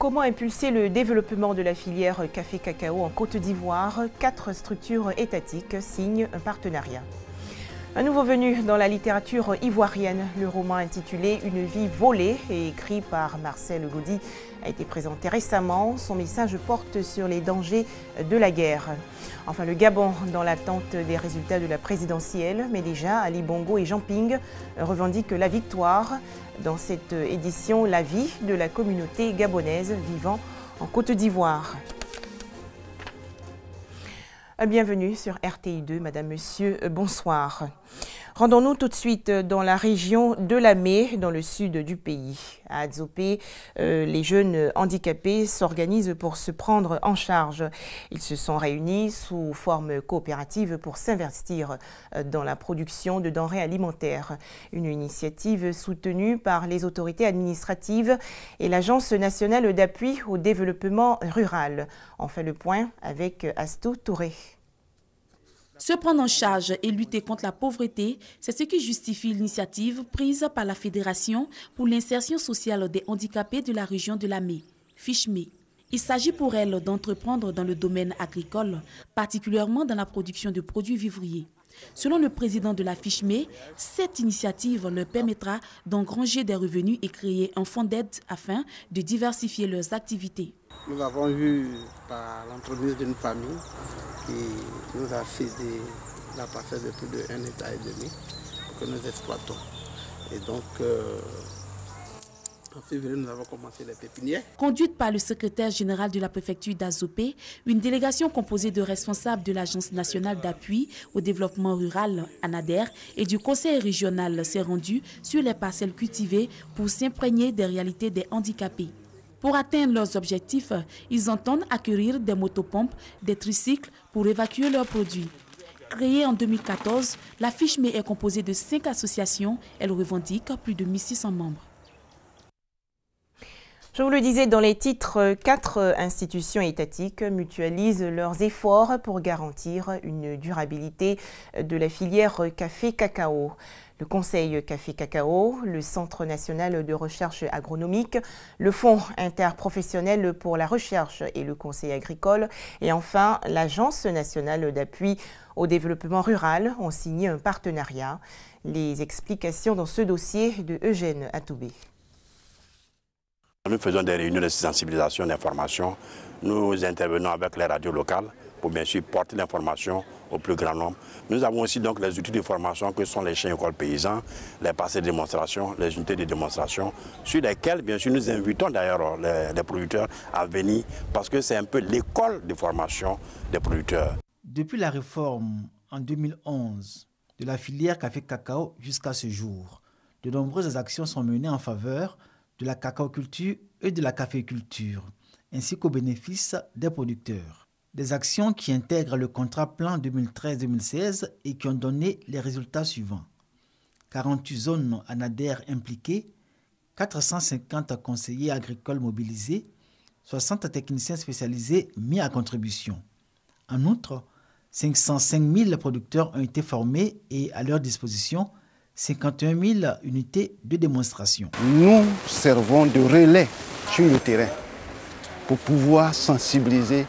Comment impulser le développement de la filière café-cacao en Côte d'Ivoire? 4 structures étatiques signent un partenariat. Un nouveau venu dans la littérature ivoirienne, le roman intitulé « Une vie volée » et écrit par Marcel Gaudy a été présenté récemment. Son message porte sur les dangers de la guerre. Enfin, le Gabon dans l'attente des résultats de la présidentielle, mais déjà Ali Bongo et Jean Ping revendiquent la victoire. Dans cette édition, la vie de la communauté gabonaise vivant en Côte d'Ivoire. Bienvenue sur RTI2, Madame, Monsieur, bonsoir. Rendons-nous tout de suite dans la région de Lamé, dans le sud du pays. À Adzopé, les jeunes handicapés s'organisent pour se prendre en charge. Ils se sont réunis sous forme coopérative pour s'investir dans la production de denrées alimentaires. Une initiative soutenue par les autorités administratives et l'Agence nationale d'appui au développement rural. On fait le point avec Astou Touré. Se prendre en charge et lutter contre la pauvreté, c'est ce qui justifie l'initiative prise par la Fédération pour l'insertion sociale des handicapés de la région de Lamé, FICHME. Il s'agit pour elle d'entreprendre dans le domaine agricole, particulièrement dans la production de produits vivriers. Selon le président de la FICHME, cette initiative leur permettra d'engranger des revenus et créer un fonds d'aide afin de diversifier leurs activités. Nous avons eu par l'entremise d'une famille qui nous a cédé la parcelle de plus de 1,5 hectare que nous exploitons. Et donc, en février, nous avons commencé les pépinières. Conduite par le secrétaire général de la préfecture d'Adzopé, une délégation composée de responsables de l'Agence nationale d'appui au développement rural, ANADER, et du conseil régional s'est rendue sur les parcelles cultivées pour s'imprégner des réalités des handicapés. Pour atteindre leurs objectifs, ils entendent acquérir des motopompes, des tricycles pour évacuer leurs produits. Créée en 2014, la FICHME est composée de 5 associations. Elle revendique plus de 1600 membres. Je vous le disais dans les titres, 4 institutions étatiques mutualisent leurs efforts pour garantir une durabilité de la filière café-cacao. Le Conseil Café-Cacao, le Centre national de recherche agronomique, le Fonds interprofessionnel pour la recherche et le Conseil agricole et enfin l'Agence nationale d'appui au développement rural ont signé un partenariat. Les explications dans ce dossier de Eugène Atoubé. Nous faisons des réunions de sensibilisation, d'information. Nous intervenons avec les radios locales pour bien sûr porter l'information au plus grand nombre. Nous avons aussi donc les outils de formation que sont les champs écoles paysans, les passés de démonstration, les unités de démonstration, sur lesquels bien sûr nous invitons d'ailleurs les producteurs à venir parce que c'est un peu l'école de formation des producteurs. Depuis la réforme en 2011 de la filière café-cacao jusqu'à ce jour, de nombreuses actions sont menées en faveur de la cacaoculture et de la caféculture, ainsi qu'au bénéfice des producteurs. Des actions qui intègrent le contrat plan 2013-2016 et qui ont donné les résultats suivants. 48 zones ANADER impliquées, 450 conseillers agricoles mobilisés, 60 techniciens spécialisés mis à contribution. En outre, 505 000 producteurs ont été formés et à leur disposition 51 000 unités de démonstration. Nous servons de relais sur le terrain pour pouvoir sensibiliser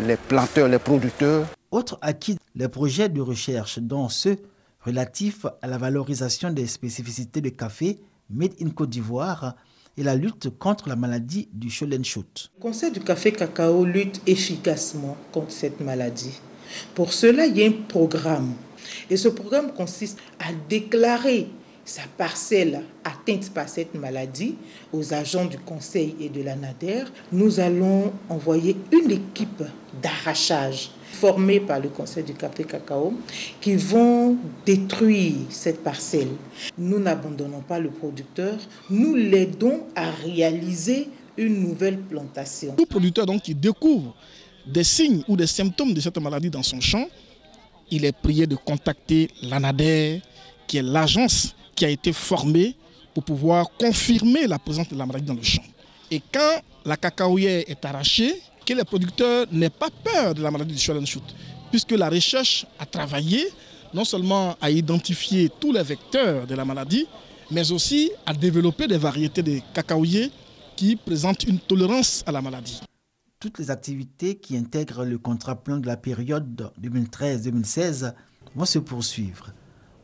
les planteurs, les producteurs. Autre acquis, les projets de recherche, dont ceux relatifs à la valorisation des spécificités de café made in Côte d'Ivoire et la lutte contre la maladie du Scholen-Schott. Le Conseil du café-cacao lutte efficacement contre cette maladie. Pour cela, il y a un programme. Et ce programme consiste à déclarer sa parcelle atteinte par cette maladie aux agents du conseil et de l'ANADER. Nous allons envoyer une équipe d'arrachage formée par le conseil du café-cacao qui vont détruire cette parcelle. Nous n'abandonnons pas le producteur, nous l'aidons à réaliser une nouvelle plantation. Tout producteur donc, qui découvre des signes ou des symptômes de cette maladie dans son champ, il est prié de contacter l'ANADER, qui est l'agence qui a été formée pour pouvoir confirmer la présence de la maladie dans le champ. Et quand la cacaoyère est arrachée, que les producteurs n'aient pas peur de la maladie du Scholen-Schott, puisque la recherche a travaillé non seulement à identifier tous les vecteurs de la maladie, mais aussi à développer des variétés de cacaoyers qui présentent une tolérance à la maladie. Toutes les activités qui intègrent le contrat plan de la période 2013-2016 vont se poursuivre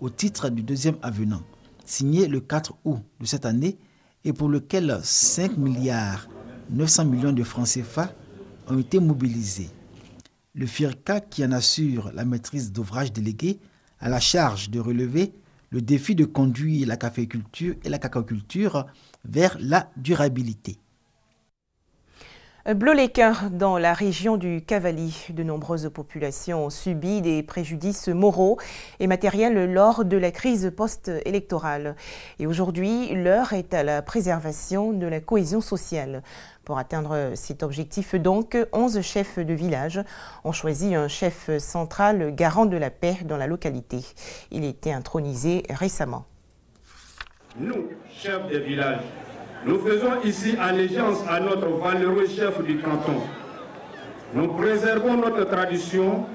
au titre du deuxième avenant, signé le 4 août de cette année et pour lequel 5 milliards 900 millions de francs CFA ont été mobilisés. Le FIRCA, qui en assure la maîtrise d'ouvrage délégué, a la charge de relever le défi de conduire la caféiculture et la cacaoculture vers la durabilité. Blot-les-Quins, dans la région du Cavally, de nombreuses populations ont subi des préjudices moraux et matériels lors de la crise post-électorale. Et aujourd'hui, l'heure est à la préservation de la cohésion sociale. Pour atteindre cet objectif, donc, 11 chefs de village ont choisi un chef central garant de la paix dans la localité. Il était intronisé récemment. Nous, chefs de village, nous faisons ici allégeance à notre valeureux chef du canton. Nous préservons notre tradition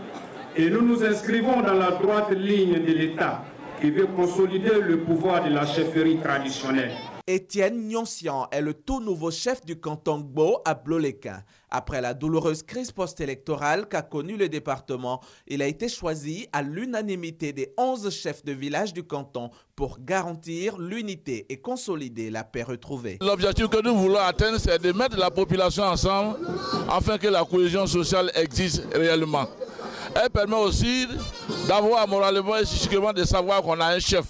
et nous nous inscrivons dans la droite ligne de l'État qui veut consolider le pouvoir de la chefferie traditionnelle. Étienne Nyoncian est le tout nouveau chef du canton Gbo à Blot-les-Quins. Après la douloureuse crise post-électorale qu'a connue le département, il a été choisi à l'unanimité des 11 chefs de village du canton pour garantir l'unité et consolider la paix retrouvée. L'objectif que nous voulons atteindre, c'est de mettre la population ensemble afin que la cohésion sociale existe réellement. Elle permet aussi d'avoir moralement et psychiquement de savoir qu'on a un chef.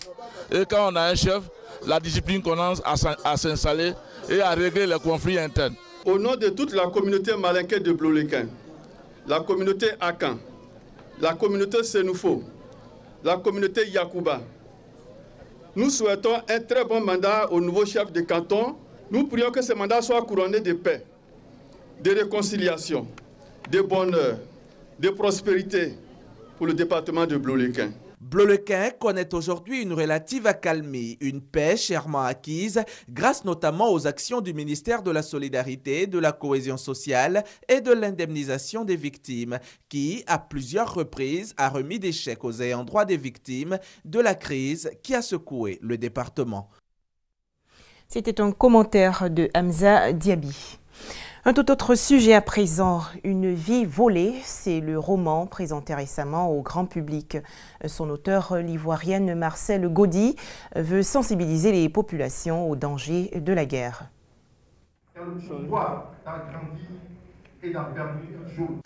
Et quand on a un chef, la discipline commence à s'installer et à régler les conflits internes. Au nom de toute la communauté malinké de Blot-les-Quins, la communauté Akan, la communauté Senoufo, la communauté Yakuba, nous souhaitons un très bon mandat au nouveau chef de canton. Nous prions que ce mandat soit couronné de paix, de réconciliation, de bonheur, de prospérité pour le département de Blot-les-Quins. Blot-les-Quins connaît aujourd'hui une relative accalmie, une paix chèrement acquise grâce notamment aux actions du ministère de la Solidarité, de la Cohésion sociale et de l'indemnisation des victimes qui, à plusieurs reprises, a remis des chèques aux ayants droit des victimes de la crise qui a secoué le département. C'était un commentaire de Hamza Diaby. Un tout autre sujet à présent, Une vie volée, c'est le roman présenté récemment au grand public. Son auteur, l'ivoirienne Marcelle Gaudy, veut sensibiliser les populations aux dangers de la guerre.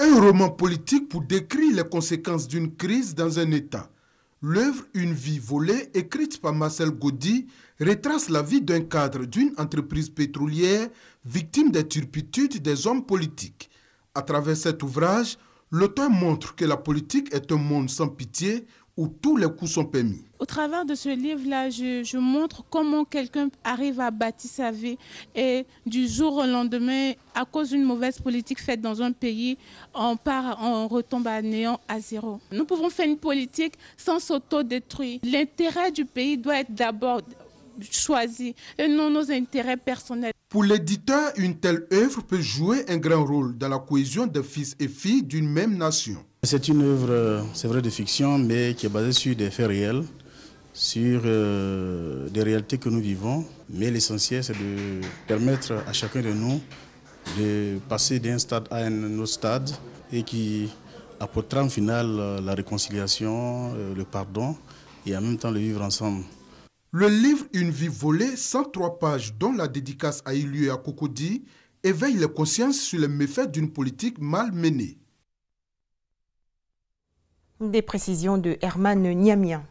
Un roman politique pour décrire les conséquences d'une crise dans un État. L'œuvre Une vie volée, écrite par Marcelle Gaudy, retrace la vie d'un cadre d'une entreprise pétrolière victime des turpitudes des hommes politiques. À travers cet ouvrage, l'auteur montre que la politique est un monde sans pitié où tous les coups sont permis. Au travers de ce livre-là, je montre comment quelqu'un arrive à bâtir sa vie et du jour au lendemain, à cause d'une mauvaise politique faite dans un pays, on retombe à néant, à zéro. Nous pouvons faire une politique sans s'autodétruire. L'intérêt du pays doit être d'abord choisi et non nos intérêts personnels. Pour l'éditeur, une telle œuvre peut jouer un grand rôle dans la cohésion des fils et filles d'une même nation. C'est une œuvre, c'est vrai, de fiction, mais qui est basée sur des faits réels, sur des réalités que nous vivons. Mais l'essentiel, c'est de permettre à chacun de nous de passer d'un stade à un autre stade et qui apportera en final la réconciliation, le pardon et en même temps le vivre ensemble. Le livre Une vie volée, 103 pages dont la dédicace a eu lieu à Cocody, éveille les consciences sur les méfaits d'une politique mal menée. Des précisions de Herman Niamien.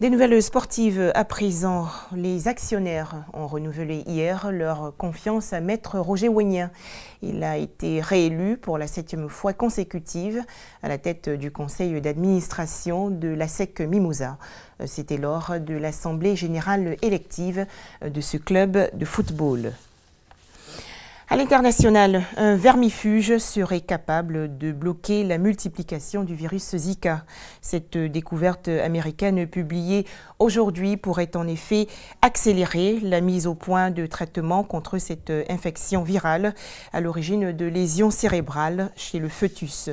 Des nouvelles sportives à présent. Les actionnaires ont renouvelé hier leur confiance à Maître Roger Ouénien. Il a été réélu pour la 7e fois consécutive à la tête du conseil d'administration de l'ASEC Mimouza. C'était lors de l'assemblée générale élective de ce club de football. À l'international, un vermifuge serait capable de bloquer la multiplication du virus Zika. Cette découverte américaine publiée aujourd'hui pourrait en effet accélérer la mise au point de traitement contre cette infection virale à l'origine de lésions cérébrales chez le fœtus.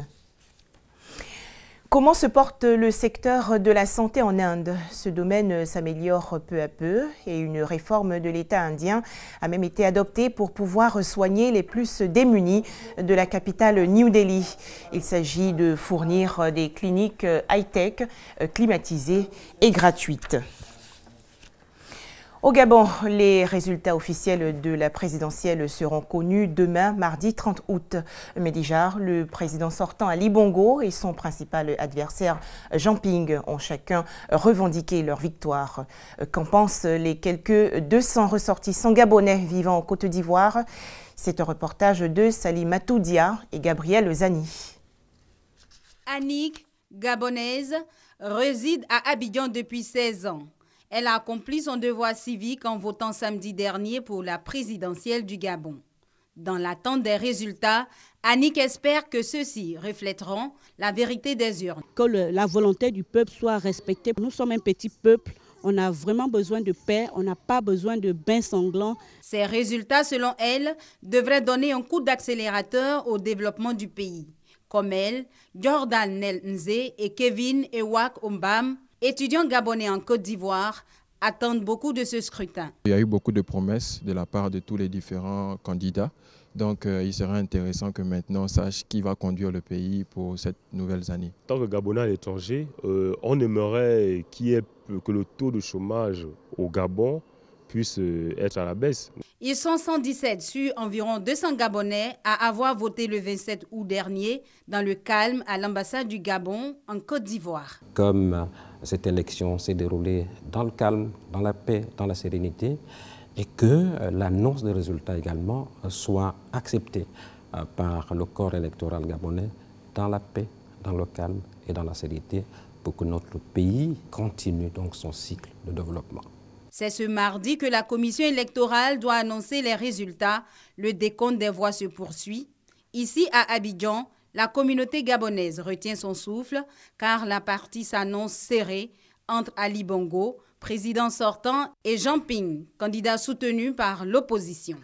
Comment se porte le secteur de la santé en Inde? Ce domaine s'améliore peu à peu et une réforme de l'État indien a même été adoptée pour pouvoir soigner les plus démunis de la capitale New Delhi. Il s'agit de fournir des cliniques high-tech, climatisées et gratuites. Au Gabon, les résultats officiels de la présidentielle seront connus demain, mardi 30 août. Mais déjà, le président sortant Ali Bongo et son principal adversaire Jean Ping ont chacun revendiqué leur victoire. Qu'en pensent les quelques 200 ressortissants gabonais vivant en Côte d'Ivoire? C'est un reportage de Salimatou Dia et Gabriel Zani. Annick, gabonaise, réside à Abidjan depuis 16 ans. Elle a accompli son devoir civique en votant samedi dernier pour la présidentielle du Gabon. Dans l'attente des résultats, Annick espère que ceux-ci reflèteront la vérité des urnes. Que la volonté du peuple soit respectée. Nous sommes un petit peuple, on a vraiment besoin de paix, on n'a pas besoin de bains sanglants. Ces résultats, selon elle, devraient donner un coup d'accélérateur au développement du pays. Comme elle, Jordan Nel Nze et Kevin Ewak Ombam, étudiants gabonais en Côte d'Ivoire, attendent beaucoup de ce scrutin. Il y a eu beaucoup de promesses de la part de tous les différents candidats. Donc il serait intéressant que maintenant on sache qui va conduire le pays pour cette nouvelle année. En tant que Gabonais à l'étranger, on aimerait que le taux de chômage au Gabon puisse être à la baisse. Ils sont 117 sur environ 200 Gabonais à avoir voté le 27 août dernier dans le calme à l'ambassade du Gabon en Côte d'Ivoire. Comme cette élection s'est déroulée dans le calme, dans la paix, dans la sérénité, et que l'annonce des résultats également soit acceptée par le corps électoral gabonais dans la paix, dans le calme et dans la sérénité pour que notre pays continue donc son cycle de développement. C'est ce mardi que la commission électorale doit annoncer les résultats. Le décompte des voix se poursuit. Ici à Abidjan, la communauté gabonaise retient son souffle car la partie s'annonce serrée entre Ali Bongo, président sortant, et Jean Ping, candidat soutenu par l'opposition.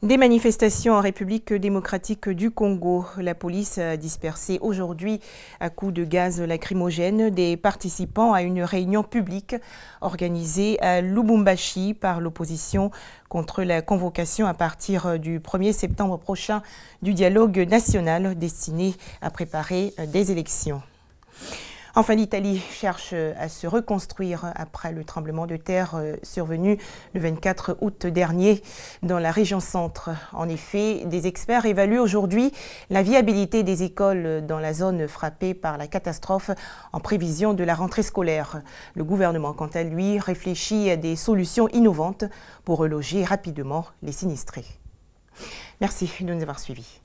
Des manifestations en République démocratique du Congo. La police a dispersé aujourd'hui à coups de gaz lacrymogène des participants à une réunion publique organisée à Lubumbashi par l'opposition contre la convocation à partir du 1er septembre prochain du dialogue national destiné à préparer des élections. Enfin, l'Italie cherche à se reconstruire après le tremblement de terre survenu le 24 août dernier dans la région centre. En effet, des experts évaluent aujourd'hui la viabilité des écoles dans la zone frappée par la catastrophe en prévision de la rentrée scolaire. Le gouvernement, quant à lui, réfléchit à des solutions innovantes pour reloger rapidement les sinistrés. Merci de nous avoir suivis.